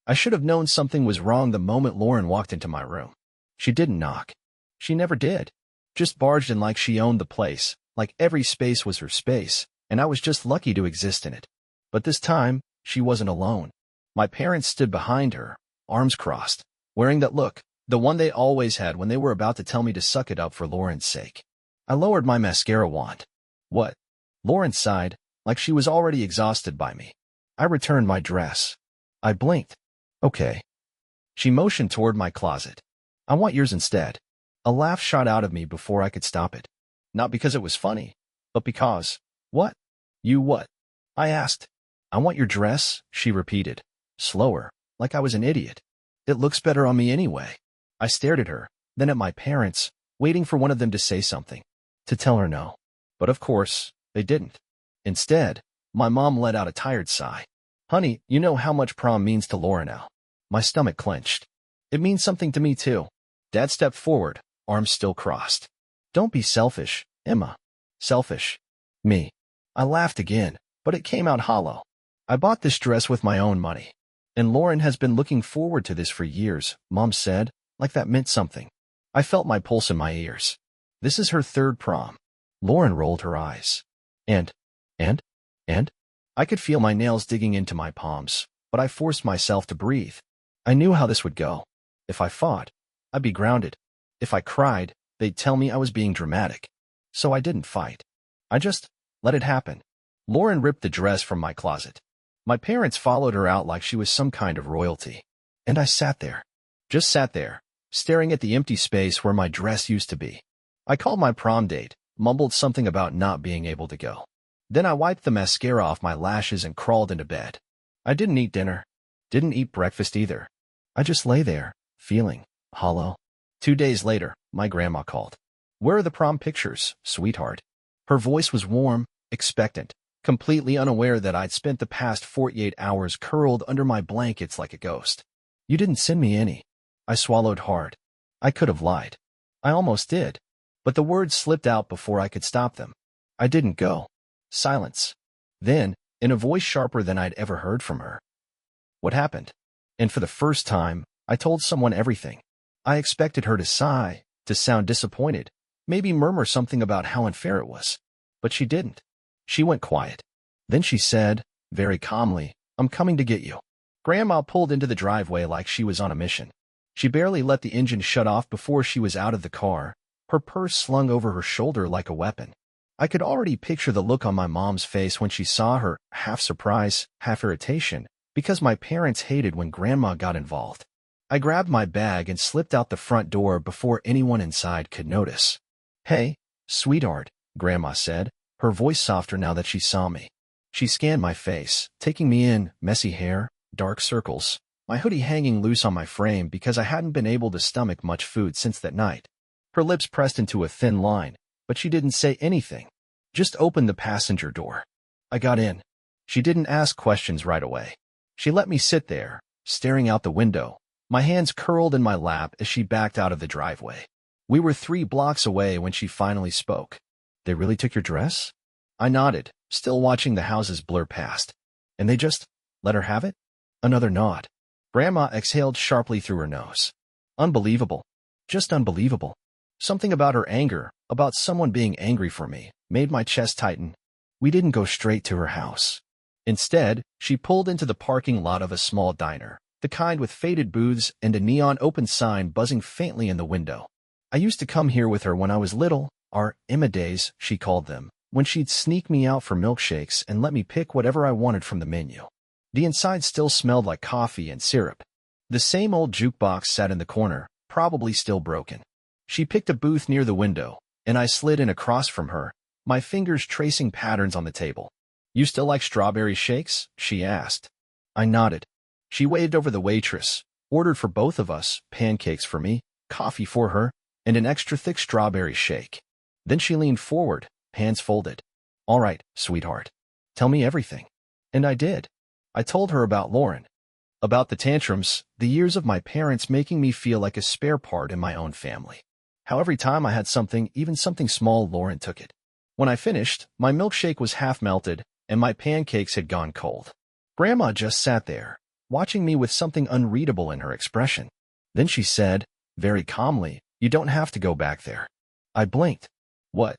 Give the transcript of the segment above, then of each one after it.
I should have known something was wrong the moment Lauren walked into my room. She didn't knock. She never did. Just barged in like she owned the place, like every space was her space, and I was just lucky to exist in it. But this time, she wasn't alone. My parents stood behind her, arms crossed, wearing that look, the one they always had when they were about to tell me to suck it up for Lauren's sake. I lowered my mascara wand. What? Lauren sighed, like she was already exhausted by me. I returned my dress. I blinked. Okay. She motioned toward my closet. I want yours instead. A laugh shot out of me before I could stop it. Not because it was funny, but because... What? You what? I asked. I want your dress, she repeated, slower, like I was an idiot. It looks better on me anyway. I stared at her, then at my parents, waiting for one of them to say something, to tell her no. But of course, they didn't. Instead, my mom let out a tired sigh. Honey, you know how much prom means to Laura now. My stomach clenched. It means something to me too. Dad stepped forward, arms still crossed. Don't be selfish, Emma. Selfish. Me. I laughed again, but it came out hollow. I bought this dress with my own money. And Lauren has been looking forward to this for years, Mom said, like that meant something. I felt my pulse in my ears. This is her third prom. Lauren rolled her eyes. And? I could feel my nails digging into my palms, but I forced myself to breathe. I knew how this would go. If I fought, I'd be grounded. If I cried, they'd tell me I was being dramatic. So I didn't fight. I just let it happen. Lauren ripped the dress from my closet. My parents followed her out like she was some kind of royalty. And I sat there. Just sat there, staring at the empty space where my dress used to be. I called my prom date, mumbled something about not being able to go. Then I wiped the mascara off my lashes and crawled into bed. I didn't eat dinner. Didn't eat breakfast either. I just lay there, feeling hollow. 2 days later, my grandma called. Where are the prom pictures, sweetheart? Her voice was warm, expectant, completely unaware that I'd spent the past 48 hours curled under my blankets like a ghost. You didn't send me any. I swallowed hard. I could have lied. I almost did. But the words slipped out before I could stop them. I didn't go. Silence. Then, in a voice sharper than I'd ever heard from her. What happened? And for the first time, I told someone everything. I expected her to sigh, to sound disappointed, maybe murmur something about how unfair it was. But she didn't. She went quiet. Then she said, very calmly, I'm coming to get you. Grandma pulled into the driveway like she was on a mission. She barely let the engine shut off before she was out of the car, her purse slung over her shoulder like a weapon. I could already picture the look on my mom's face when she saw her, half surprise, half irritation, because my parents hated when Grandma got involved. I grabbed my bag and slipped out the front door before anyone inside could notice. Hey, sweetheart, Grandma said, her voice softer now that she saw me. She scanned my face, taking me in, messy hair, dark circles, my hoodie hanging loose on my frame because I hadn't been able to stomach much food since that night. Her lips pressed into a thin line, but she didn't say anything. Just opened the passenger door. I got in. She didn't ask questions right away. She let me sit there, staring out the window, my hands curled in my lap as she backed out of the driveway. We were 3 blocks away when she finally spoke. They really took your dress? I nodded, still watching the houses blur past. And they just let her have it? Another nod. Grandma exhaled sharply through her nose. Unbelievable. Just unbelievable. Something about her anger, about someone being angry for me, made my chest tighten. We didn't go straight to her house. Instead, she pulled into the parking lot of a small diner, the kind with faded booths and a neon open sign buzzing faintly in the window. I used to come here with her when I was little, our Emma days, she called them, when she'd sneak me out for milkshakes and let me pick whatever I wanted from the menu. The inside still smelled like coffee and syrup. The same old jukebox sat in the corner, probably still broken. She picked a booth near the window, and I slid in across from her, my fingers tracing patterns on the table. You still like strawberry shakes? She asked. I nodded. She waved over the waitress, ordered for both of us, pancakes for me, coffee for her, and an extra thick strawberry shake. Then she leaned forward, hands folded. All right, sweetheart. Tell me everything. And I did. I told her about Lauren. About the tantrums, the years of my parents making me feel like a spare part in my own family. How every time I had something, even something small, Lauren took it. When I finished, my milkshake was half melted, and my pancakes had gone cold. Grandma just sat there, watching me with something unreadable in her expression. Then she said, very calmly, "You don't have to go back there." I blinked. "What?"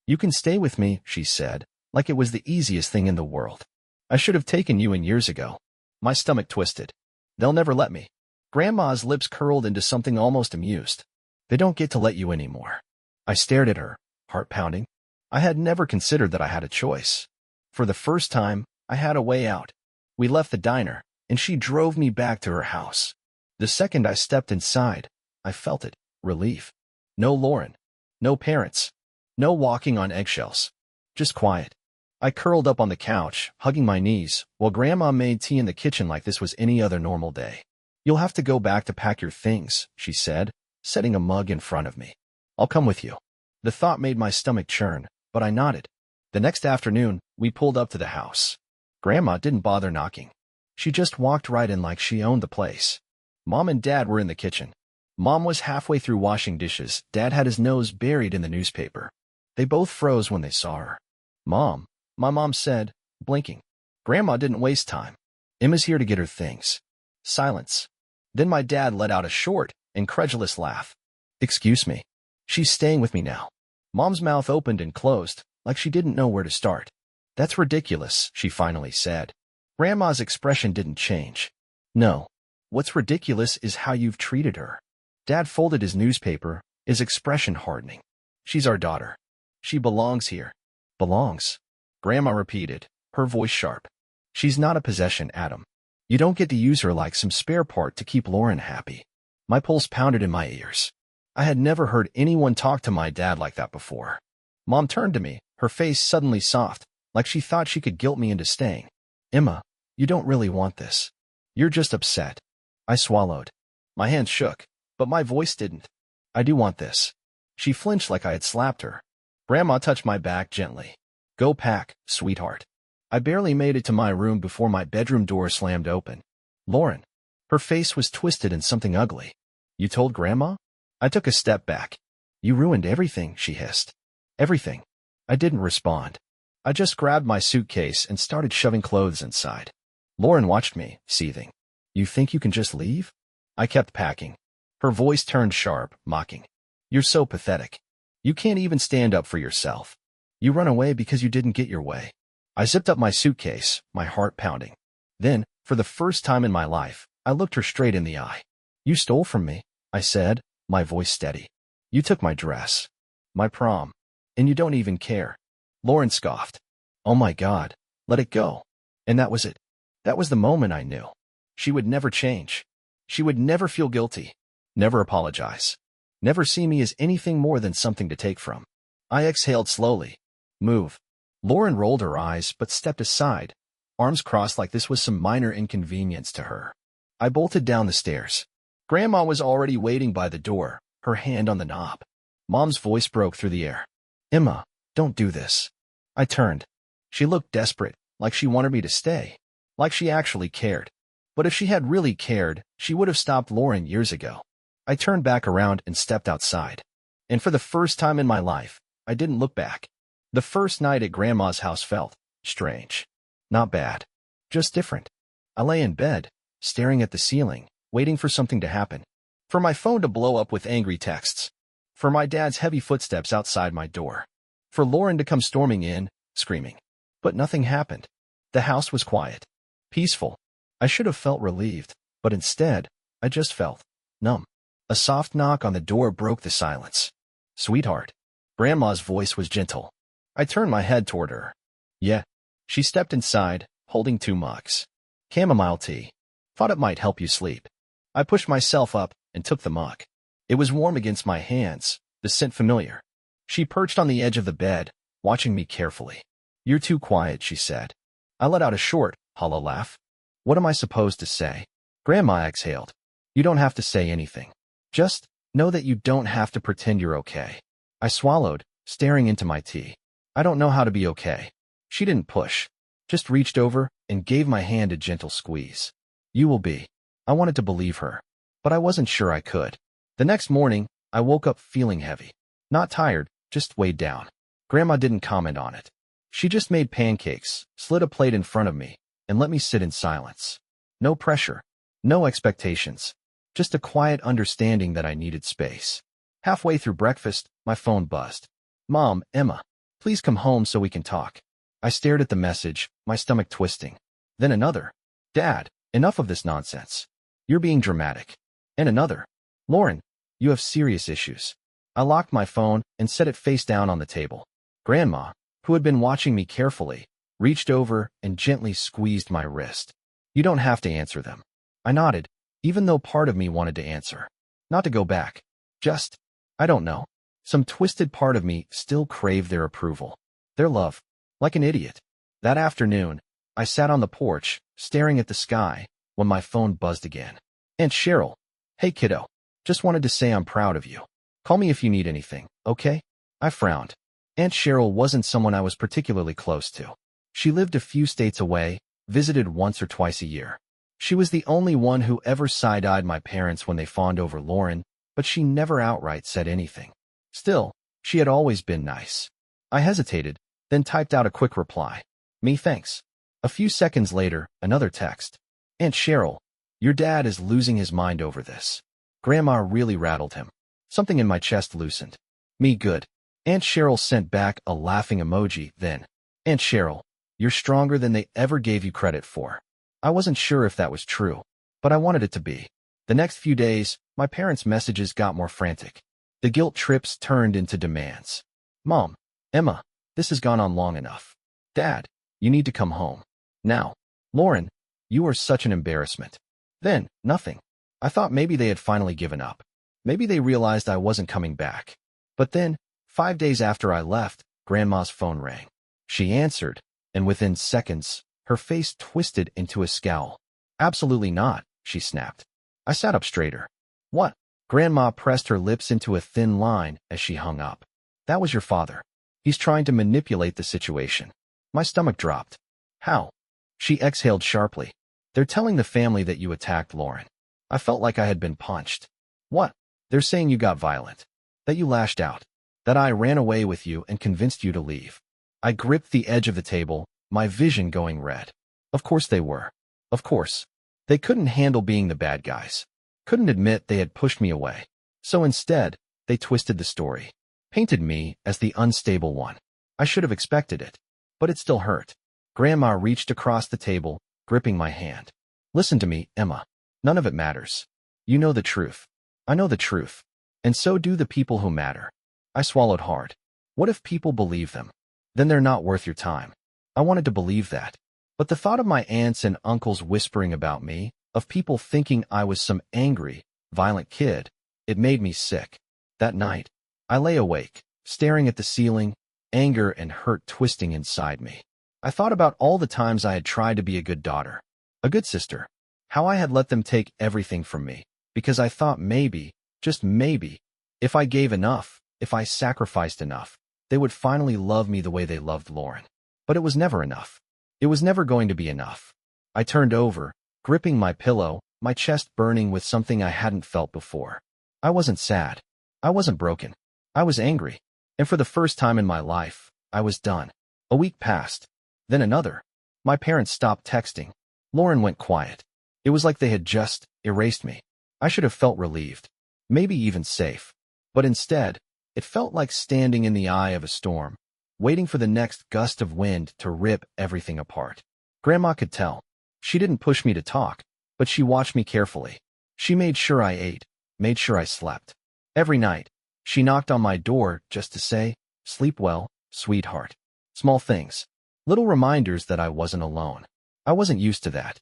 "You can stay with me," she said, like it was the easiest thing in the world. "I should have taken you in years ago." My stomach twisted. "They'll never let me." Grandma's lips curled into something almost amused. "They don't get to let you anymore." I stared at her, heart pounding. I had never considered that I had a choice. For the first time, I had a way out. We left the diner, and she drove me back to her house. The second I stepped inside, I felt it, relief. No Lauren. No parents. No walking on eggshells. Just quiet. I curled up on the couch, hugging my knees, while Grandma made tea in the kitchen like this was any other normal day. "You'll have to go back to pack your things," she said, setting a mug in front of me. "I'll come with you." The thought made my stomach churn, but I nodded. The next afternoon, we pulled up to the house. Grandma didn't bother knocking. She just walked right in like she owned the place. Mom and Dad were in the kitchen. Mom was halfway through washing dishes. Dad had his nose buried in the newspaper. They both froze when they saw her. "Mom," my mom said, blinking. Grandma didn't waste time. "Emma's here to get her things." Silence. Then my dad let out a short, incredulous laugh. "Excuse me. She's staying with me now." Mom's mouth opened and closed, like she didn't know where to start. "That's ridiculous," she finally said. Grandma's expression didn't change. "No. What's ridiculous is how you've treated her." Dad folded his newspaper, his expression hardening. "She's our daughter. She belongs here." "Belongs?" Grandma repeated, her voice sharp. "She's not a possession, Adam. You don't get to use her like some spare part to keep Lauren happy." My pulse pounded in my ears. I had never heard anyone talk to my dad like that before. Mom turned to me, her face suddenly soft, like she thought she could guilt me into staying. "Emma, you don't really want this. You're just upset." I swallowed. My hands shook, but my voice didn't. "I do want this." She flinched like I had slapped her. Grandma touched my back gently. "Go pack, sweetheart." I barely made it to my room before my bedroom door slammed open. Lauren. Her face was twisted in something ugly. "You told Grandma?" I took a step back. "You ruined everything," she hissed. "Everything." I didn't respond. I just grabbed my suitcase and started shoving clothes inside. Lauren watched me, seething. "You think you can just leave?" I kept packing. Her voice turned sharp, mocking. "You're so pathetic. You can't even stand up for yourself. You run away because you didn't get your way." I zipped up my suitcase, my heart pounding. Then, for the first time in my life, I looked her straight in the eye. "You stole from me," I said, my voice steady. "You took my dress. My prom. And you don't even care." Lauren scoffed. "Oh my God, let it go." And that was it. That was the moment I knew. She would never change. She would never feel guilty. Never apologize. Never see me as anything more than something to take from. I exhaled slowly. "Move." Lauren rolled her eyes but stepped aside, arms crossed like this was some minor inconvenience to her. I bolted down the stairs. Grandma was already waiting by the door, her hand on the knob. Mom's voice broke through the air. "Emma, don't do this." I turned. She looked desperate, like she wanted me to stay, like she actually cared. But if she had really cared, she would have stopped Lauren years ago. I turned back around and stepped outside. And for the first time in my life, I didn't look back. The first night at Grandma's house felt strange. Not bad. Just different. I lay in bed, staring at the ceiling, waiting for something to happen. For my phone to blow up with angry texts. For my dad's heavy footsteps outside my door. For Lauren to come storming in, screaming. But nothing happened. The house was quiet. Peaceful. I should have felt relieved, but instead, I just felt numb. A soft knock on the door broke the silence. "Sweetheart." Grandma's voice was gentle. I turned my head toward her. "Yeah." She stepped inside, holding 2 mugs. "Chamomile tea. Thought it might help you sleep." I pushed myself up and took the mug. It was warm against my hands, the scent familiar. She perched on the edge of the bed, watching me carefully. "You're too quiet," she said. I let out a short, hollow laugh. "What am I supposed to say?" Grandma exhaled. "You don't have to say anything. Just know that you don't have to pretend you're okay." I swallowed, staring into my tea. "I don't know how to be okay." She didn't push, just reached over and gave my hand a gentle squeeze. "You will be." I wanted to believe her, but I wasn't sure I could. The next morning, I woke up feeling heavy. Not tired, just weighed down. Grandma didn't comment on it. She just made pancakes, slid a plate in front of me, and let me sit in silence. No pressure. No expectations. Just a quiet understanding that I needed space. Halfway through breakfast, my phone buzzed. Mom, Emma, please come home so we can talk. I stared at the message, my stomach twisting. Then another. Dad, enough of this nonsense. You're being dramatic. And another. Lauren, you have serious issues. I locked my phone and set it face down on the table. Grandma, who had been watching me carefully, reached over and gently squeezed my wrist. You don't have to answer them. I nodded, even though part of me wanted to answer. Not to go back. Just, I don't know. Some twisted part of me still craved their approval. Their love. Like an idiot. That afternoon, I sat on the porch, staring at the sky, when my phone buzzed again. Aunt Cheryl. Hey kiddo. Just wanted to say I'm proud of you. Call me if you need anything, okay? I frowned. Aunt Cheryl wasn't someone I was particularly close to. She lived a few states away, visited once or twice a year. She was the only one who ever side-eyed my parents when they fawned over Lauren, but she never outright said anything. Still, she had always been nice. I hesitated, then typed out a quick reply. Me thanks. A few seconds later, another text. Aunt Cheryl, your dad is losing his mind over this. Grandma really rattled him. Something in my chest loosened. Me good. Aunt Cheryl sent back a laughing emoji, then. Aunt Cheryl, you're stronger than they ever gave you credit for. I wasn't sure if that was true, but I wanted it to be. The next few days, my parents' messages got more frantic. The guilt trips turned into demands. Mom, Emma, this has gone on long enough. Dad, you need to come home. Now. Lauren, you are such an embarrassment. Then, nothing. I thought maybe they had finally given up. Maybe they realized I wasn't coming back. But then, 5 days after I left, Grandma's phone rang. She answered, and within seconds, her face twisted into a scowl. Absolutely not, she snapped. I sat up straighter. What? Grandma pressed her lips into a thin line as she hung up. That was your father. He's trying to manipulate the situation. My stomach dropped. How? She exhaled sharply. They're telling the family that you attacked Lauren. I felt like I had been punched. What? They're saying you got violent. That you lashed out. That I ran away with you and convinced you to leave. I gripped the edge of the table, my vision going red. Of course they were. Of course. They couldn't handle being the bad guys. Couldn't admit they had pushed me away. So instead, they twisted the story. Painted me as the unstable one. I should have expected it. But it still hurt. Grandma reached across the table, gripping my hand. Listen to me, Emma. None of it matters. You know the truth. I know the truth. And so do the people who matter. I swallowed hard. What if people believe them? Then they're not worth your time. I wanted to believe that. But the thought of my aunts and uncles whispering about me, of people thinking I was some angry, violent kid, it made me sick. That night, I lay awake, staring at the ceiling, anger and hurt twisting inside me. I thought about all the times I had tried to be a good daughter, a good sister, how I had let them take everything from me, because I thought maybe, just maybe, if I gave enough, if I sacrificed enough, they would finally love me the way they loved Lauren. But it was never enough. It was never going to be enough. I turned over, gripping my pillow, my chest burning with something I hadn't felt before. I wasn't sad. I wasn't broken. I was angry. And for the first time in my life, I was done. A week passed. Then another. My parents stopped texting. Lauren went quiet. It was like they had just erased me. I should have felt relieved. Maybe even safe. But instead, it felt like standing in the eye of a storm, waiting for the next gust of wind to rip everything apart. Grandma could tell. She didn't push me to talk, but she watched me carefully. She made sure I ate, made sure I slept. Every night, she knocked on my door just to say, "Sleep well, sweetheart." Small things. Little reminders that I wasn't alone. I wasn't used to that.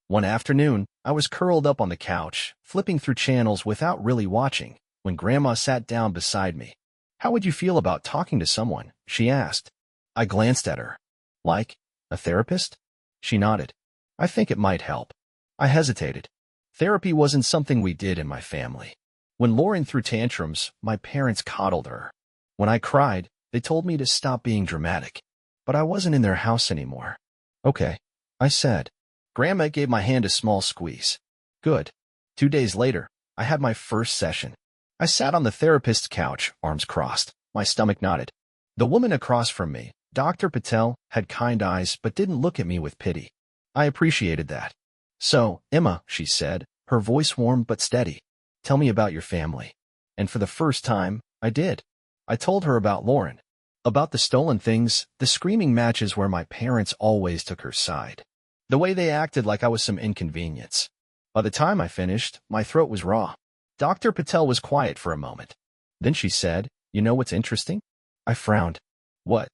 One afternoon, I was curled up on the couch, flipping through channels without really watching, when Grandma sat down beside me. "How would you feel about talking to someone?" she asked. I glanced at her. "Like a therapist?" She nodded. "I think it might help." I hesitated. Therapy wasn't something we did in my family. When Lauren threw tantrums, my parents coddled her. When I cried, they told me to stop being dramatic. But I wasn't in their house anymore. "Okay," I said. Grandma gave my hand a small squeeze. "Good." 2 days later, I had my first session. I sat on the therapist's couch, arms crossed. My stomach knotted. The woman across from me, Dr. Patel, had kind eyes but didn't look at me with pity. I appreciated that. So, Emma, she said, her voice warm but steady. Tell me about your family. And for the first time, I did. I told her about Lauren. About the stolen things, the screaming matches where my parents always took her side. The way they acted like I was some inconvenience. By the time I finished, my throat was raw. Dr. Patel was quiet for a moment. Then she said, "You know what's interesting?" I frowned. "What?"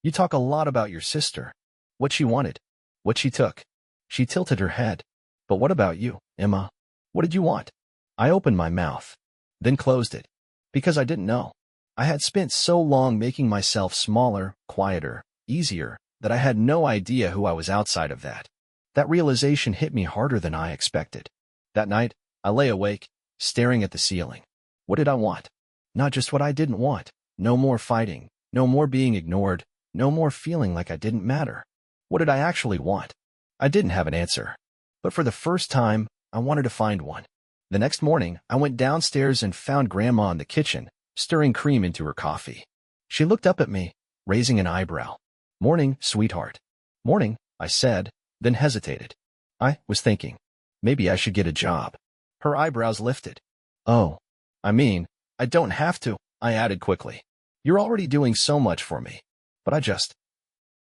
"You talk a lot about your sister. What she wanted. What she took." She tilted her head. "But what about you, Emma? What did you want?" I opened my mouth, then closed it. Because I didn't know. I had spent so long making myself smaller, quieter, easier, that I had no idea who I was outside of that. That realization hit me harder than I expected. That night, I lay awake, staring at the ceiling. What did I want? Not just what I didn't want. No more fighting. No more being ignored. No more feeling like I didn't matter. What did I actually want? I didn't have an answer. But for the first time, I wanted to find one. The next morning, I went downstairs and found Grandma in the kitchen, stirring cream into her coffee. She looked up at me, raising an eyebrow. "Morning, sweetheart." "Morning," I said, then hesitated. I was thinking, maybe I should get a job. Her eyebrows lifted. "Oh, I don't have to," I added quickly. "You're already doing so much for me." But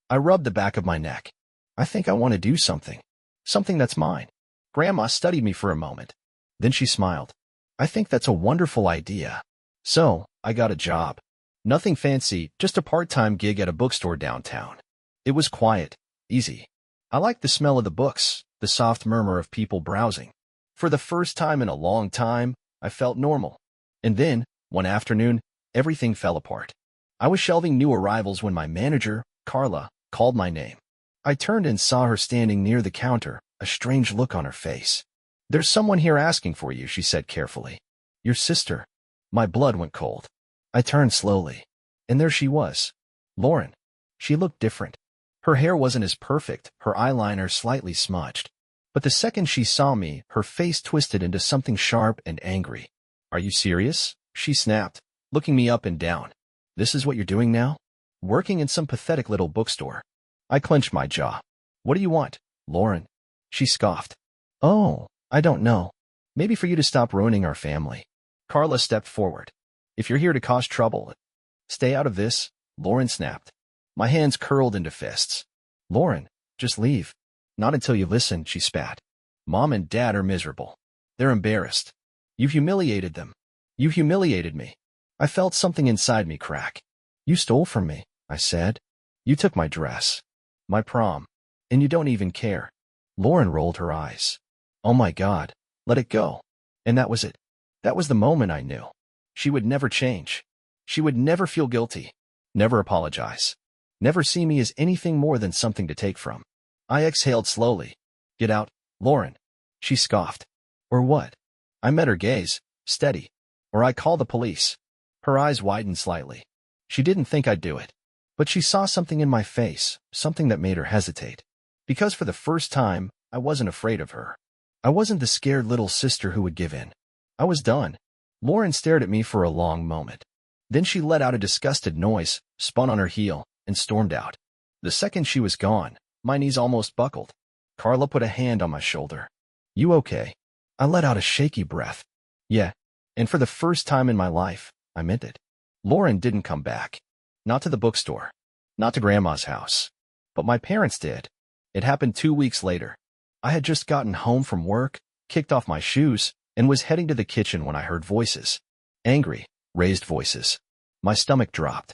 I rubbed the back of my neck. I think I want to do something. Something that's mine. Grandma studied me for a moment. Then she smiled. "I think that's a wonderful idea." So, I got a job. Nothing fancy, just a part-time gig at a bookstore downtown. It was quiet, easy. I liked the smell of the books, the soft murmur of people browsing. For the first time in a long time, I felt normal. And then, one afternoon, everything fell apart. I was shelving new arrivals when my manager, Carla, called my name. I turned and saw her standing near the counter, a strange look on her face. "There's someone here asking for you," she said carefully. "Your sister." My blood went cold. I turned slowly. And there she was. Lauren. She looked different. Her hair wasn't as perfect, her eyeliner slightly smudged. But the second she saw me, her face twisted into something sharp and angry. "Are you serious?" she snapped, looking me up and down. "This is what you're doing now? Working in some pathetic little bookstore?" I clenched my jaw. "What do you want, Lauren?" She scoffed. "Oh, I don't know. Maybe for you to stop ruining our family." Carla stepped forward. "If you're here to cause trouble, stay out of this," Lauren snapped. My hands curled into fists. "Lauren, just leave." "Not until you listen," she spat. "Mom and Dad are miserable. They're embarrassed. You've humiliated them. You humiliated me." I felt something inside me crack. "You stole from me," I said. "You took my dress. My prom. And you don't even care." Lauren rolled her eyes. "Oh my God, let it go." And that was it. That was the moment I knew. She would never change. She would never feel guilty. Never apologize. Never see me as anything more than something to take from. I exhaled slowly. "Get out, Lauren." She scoffed. "Or what?" I met her gaze, steady. "Or I call the police." Her eyes widened slightly. She didn't think I'd do it. But she saw something in my face, something that made her hesitate. Because for the first time, I wasn't afraid of her. I wasn't the scared little sister who would give in. I was done. Lauren stared at me for a long moment. Then she let out a disgusted noise, spun on her heel, and stormed out. The second she was gone, my knees almost buckled. Carla put a hand on my shoulder. "You okay?" I let out a shaky breath. "Yeah." And for the first time in my life, I meant it. Lauren didn't come back. Not to the bookstore. Not to Grandma's house. But my parents did. It happened 2 weeks later. I had just gotten home from work, kicked off my shoes, and was heading to the kitchen when I heard voices. Angry, raised voices. My stomach dropped.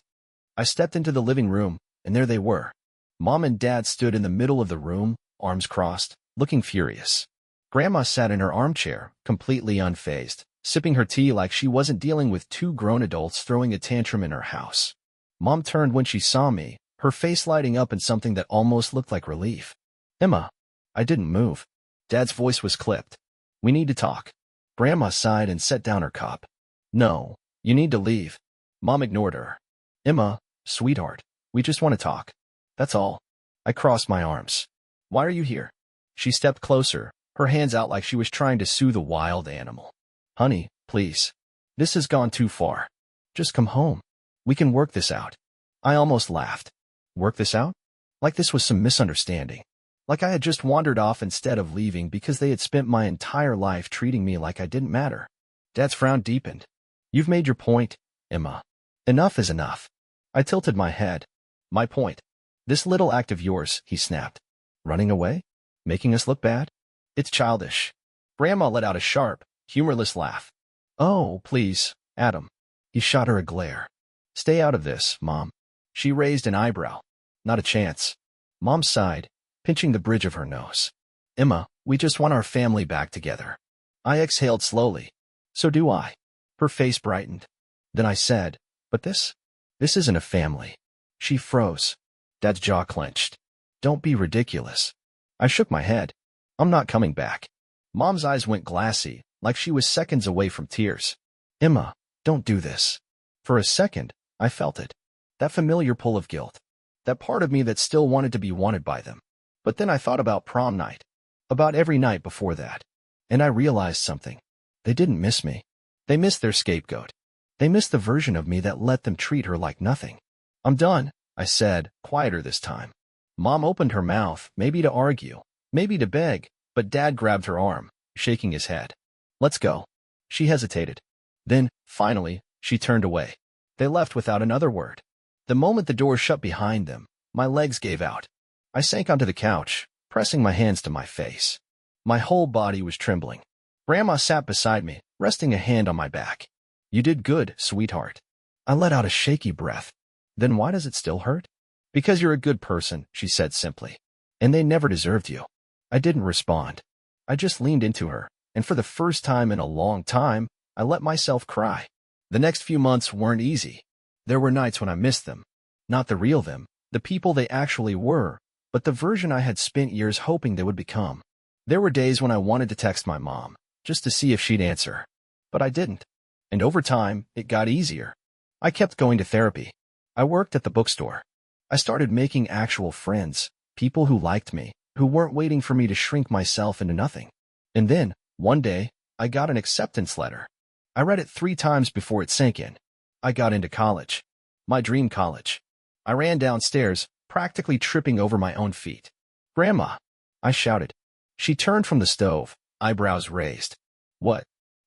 I stepped into the living room, and there they were. Mom and Dad stood in the middle of the room, arms crossed, looking furious. Grandma sat in her armchair, completely unfazed, sipping her tea like she wasn't dealing with two grown adults throwing a tantrum in her house. Mom turned when she saw me, her face lighting up in something that almost looked like relief. "Emma." I didn't move. Dad's voice was clipped. "We need to talk." Grandma sighed and set down her cup. "No, you need to leave." Mom ignored her. "Emma, sweetheart, we just want to talk. That's all." I crossed my arms. "Why are you here?" She stepped closer, her hands out like she was trying to soothe a wild animal. "Honey, please. This has gone too far. Just come home. We can work this out." I almost laughed. Work this out? Like this was some misunderstanding. Like I had just wandered off instead of leaving because they had spent my entire life treating me like I didn't matter. Dad's frown deepened. You've made your point, Emma. Enough is enough. I tilted my head. My point. This little act of yours, he snapped. Running away? Making us look bad? It's childish. Grandma let out a sharp, humorless laugh. Oh, please, Adam. He shot her a glare. Stay out of this, Mom. She raised an eyebrow. Not a chance. Mom sighed, pinching the bridge of her nose. Emma, we just want our family back together. I exhaled slowly. So do I. Her face brightened. Then I said, but this isn't a family. She froze. Dad's jaw clenched. Don't be ridiculous. I shook my head. I'm not coming back. Mom's eyes went glassy, like she was seconds away from tears. Emma, don't do this. For a second, I felt it. That familiar pull of guilt. That part of me that still wanted to be wanted by them. But then I thought about prom night. About every night before that. And I realized something. They didn't miss me. They missed their scapegoat. They missed the version of me that let them treat her like nothing. I'm done, I said, quieter this time. Mom opened her mouth, maybe to argue, maybe to beg, but Dad grabbed her arm, shaking his head. Let's go. She hesitated. Then, finally, she turned away. They left without another word. The moment the door shut behind them, my legs gave out. I sank onto the couch, pressing my hands to my face. My whole body was trembling. Grandma sat beside me, resting a hand on my back. You did good, sweetheart. I let out a shaky breath. Then why does it still hurt? Because you're a good person, she said simply. And they never deserved you. I didn't respond. I just leaned into her, and for the first time in a long time, I let myself cry. The next few months weren't easy. There were nights when I missed them. Not the real them, the people they actually were, but the version I had spent years hoping they would become. There were days when I wanted to text my mom, just to see if she'd answer. But I didn't. And over time, it got easier. I kept going to therapy. I worked at the bookstore. I started making actual friends, people who liked me, who weren't waiting for me to shrink myself into nothing. And then, one day, I got an acceptance letter. I read it 3 times before it sank in. I got into college. My dream college. I ran downstairs, practically tripping over my own feet. Grandma! I shouted. She turned from the stove, eyebrows raised. What?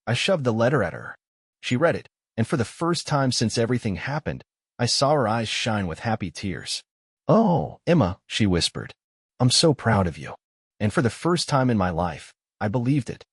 I shoved the letter at her. She read it, and for the first time since everything happened, I saw her eyes shine with happy tears. Oh, Emma, she whispered. I'm so proud of you. And for the first time in my life, I believed it.